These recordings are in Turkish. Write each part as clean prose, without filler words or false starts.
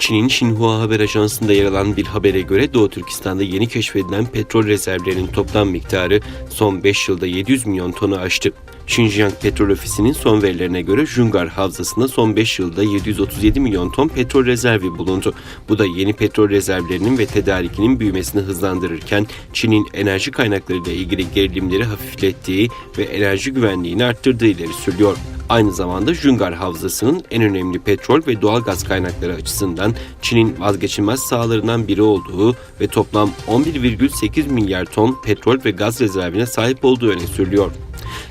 Çin'in Xinhua Haber Ajansı'nda yer alan bir habere göre Doğu Türkistan'da yeni keşfedilen petrol rezervlerinin toplam miktarı son 5 yılda 700 milyon tonu aştı. Xinjiang Petrol Ofisi'nin son verilerine göre Jungar Havzası'nda son 5 yılda 737 milyon ton petrol rezervi bulundu. Bu da yeni petrol rezervlerinin ve tedarikinin büyümesini hızlandırırken Çin'in enerji kaynaklarıyla ilgili gerilimleri hafiflettiği ve enerji güvenliğini arttırdığı ileri sürüyor. Aynı zamanda Jungar Havzası'nın en önemli petrol ve doğal gaz kaynakları açısından Çin'in vazgeçilmez sahalarından biri olduğu ve toplam 11,8 milyar ton petrol ve gaz rezervine sahip olduğu öne sürülüyor.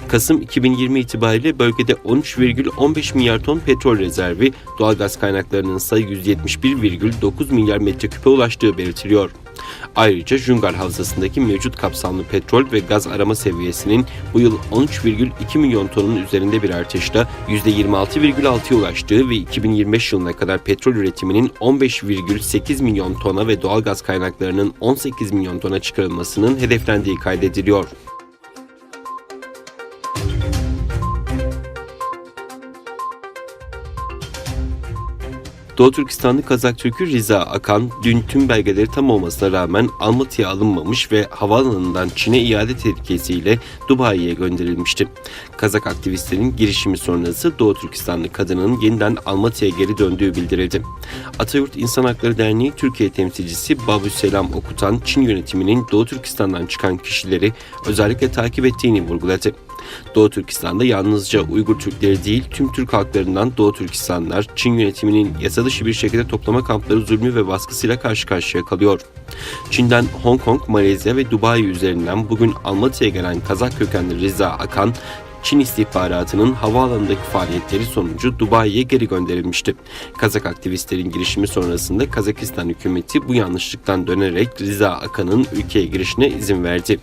Kasım 2020 itibariyle bölgede 13,15 milyar ton petrol rezervi, doğalgaz kaynaklarının ise 171,9 milyar metreküpe ulaştığı belirtiliyor. Ayrıca Jungar Havzası'ndaki mevcut kapsamlı petrol ve gaz arama seviyesinin bu yıl 13,2 milyon tonun üzerinde bir artışla %26,6'ya ulaştığı ve 2025 yılına kadar petrol üretiminin 15,8 milyon tona ve doğalgaz kaynaklarının 18 milyon tona çıkarılmasının hedeflendiği kaydediliyor. Doğu Türkistanlı Kazak Türk'ü Riza Akan, dün tüm belgeleri tam olmasına rağmen Almatı'ya alınmamış ve havaalanından Çin'e iade tehlikesiyle Dubai'ye gönderilmişti. Kazak aktivistlerin girişimi sonrası Doğu Türkistanlı kadının yeniden Almatı'ya geri döndüğü bildirildi. Atayurt İnsan Hakları Derneği Türkiye temsilcisi Babüselam Okutan, Çin yönetiminin Doğu Türkistan'dan çıkan kişileri özellikle takip ettiğini vurguladı. Doğu Türkistan'da yalnızca Uygur Türkleri değil, tüm Türk halklarından Doğu Türkistanlılar, Çin yönetiminin yasa dışı bir şekilde toplama kampları zulmü ve baskısıyla karşı karşıya kalıyor. Çin'den Hong Kong, Malezya ve Dubai üzerinden bugün Almatı'ya gelen Kazak kökenli Riza Akan, Çin istihbaratının havaalanındaki faaliyetleri sonucu Dubai'ye geri gönderilmişti. Kazak aktivistlerin girişimi sonrasında Kazakistan hükümeti bu yanlışlıktan dönerek Riza Akan'ın ülkeye girişine izin verdi.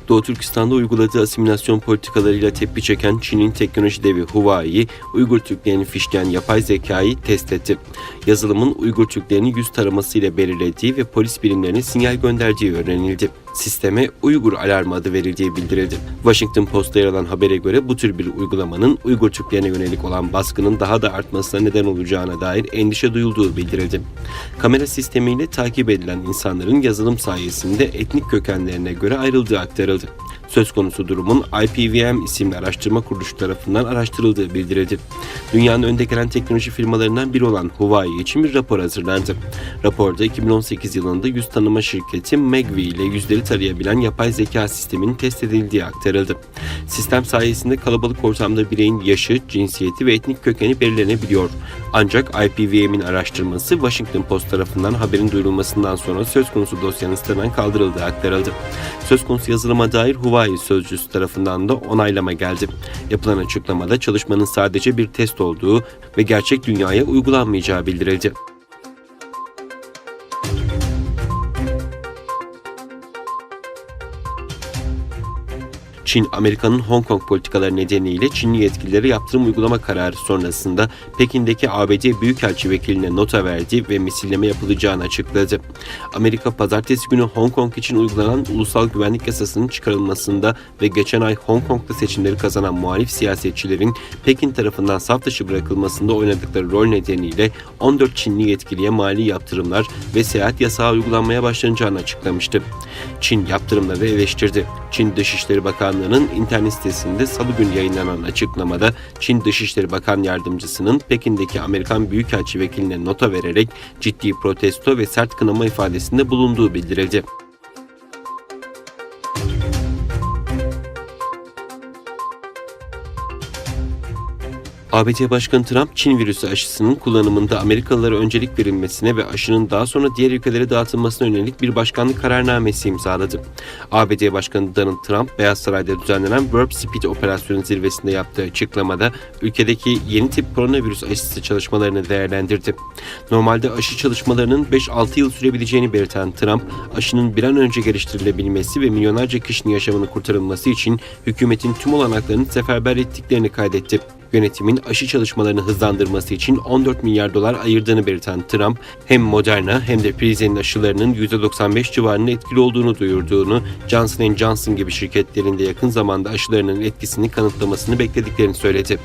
Doğu Türkistan'da uyguladığı asimilasyon politikalarıyla tepki çeken Çin'in teknoloji devi Huawei, Uygur Türklerini fişleyen yapay zekayı test etti. Yazılımın Uygur Türklerini yüz taramasıyla belirlediği ve polis birimlerine sinyal gönderdiği öğrenildi. Sisteme Uygur alarmı adı verildiği bildirildi. Washington Post'ta yer alan habere göre bu tür bir uygulamanın Uygur Türklerine yönelik olan baskının daha da artmasına neden olacağına dair endişe duyulduğu bildirildi. Kamera sistemiyle takip edilen insanların yazılım sayesinde etnik kökenlerine göre ayrıldığı aktarıldı. Söz konusu durumun IPVM isimli araştırma kuruluşu tarafından araştırıldığı bildirildi. Dünyanın önde gelen teknoloji firmalarından biri olan Huawei için bir rapor hazırlandı. Raporda 2018 yılında yüz tanıma şirketi Megvii ile yüzleri tarayabilen yapay zeka sisteminin test edildiği aktarıldı. Sistem sayesinde kalabalık ortamda bireyin yaşı, cinsiyeti ve etnik kökeni belirlenebiliyor. Ancak IPVM'in araştırması Washington Post tarafından haberin duyurulmasından sonra söz konusu dosyanın siteden kaldırıldığı aktarıldı. Söz konusu yazılıma dair Huawei sözcüsü tarafından da onaylama geldi. Yapılan açıklamada çalışmanın sadece bir test olduğu ve gerçek dünyaya uygulanmayacağı bildirildi. Çin, Amerika'nın Hong Kong politikaları nedeniyle Çinli yetkililere yaptırım uygulama kararı sonrasında Pekin'deki ABD Büyükelçi Vekili'ne nota verdi ve misilleme yapılacağını açıkladı. Amerika, pazartesi günü Hong Kong için uygulanan ulusal güvenlik yasasının çıkarılmasında ve geçen ay Hong Kong'da seçimleri kazanan muhalif siyasetçilerin Pekin tarafından saf dışı bırakılmasında oynadıkları rol nedeniyle 14 Çinli yetkiliye mali yaptırımlar ve seyahat yasağı uygulanmaya başlanacağını açıklamıştı. Çin yaptırımları eleştirdi. Çin Dışişleri Bakanlığı'nın internet sitesinde Salı günü yayınlanan açıklamada Çin Dışişleri Bakan Yardımcısının Pekin'deki Amerikan Büyükelçi Vekiline nota vererek ciddi protesto ve sert kınama ifadesinde bulunduğu bildirildi. ABD Başkanı Trump, Çin virüsü aşısının kullanımında Amerikalılara öncelik verilmesine ve aşının daha sonra diğer ülkelere dağıtılmasına yönelik bir başkanlık kararnamesi imzaladı. ABD Başkanı Donald Trump, Beyaz Saray'da düzenlenen Warp Speed operasyonu zirvesinde yaptığı açıklamada ülkedeki yeni tip koronavirüs aşısı çalışmalarını değerlendirdi. Normalde aşı çalışmalarının 5-6 yıl sürebileceğini belirten Trump, aşının bir an önce geliştirilebilmesi ve milyonlarca kişinin yaşamını kurtarılması için hükümetin tüm olanaklarını seferber ettiklerini kaydetti. Yönetimin aşı çalışmalarını hızlandırması için 14 milyar dolar ayırdığını belirten Trump, hem Moderna hem de Pfizer'in aşılarının %95 civarında etkili olduğunu duyurduğunu, Johnson & Johnson gibi şirketlerin de yakın zamanda aşılarının etkisini kanıtlamasını beklediklerini söyledi.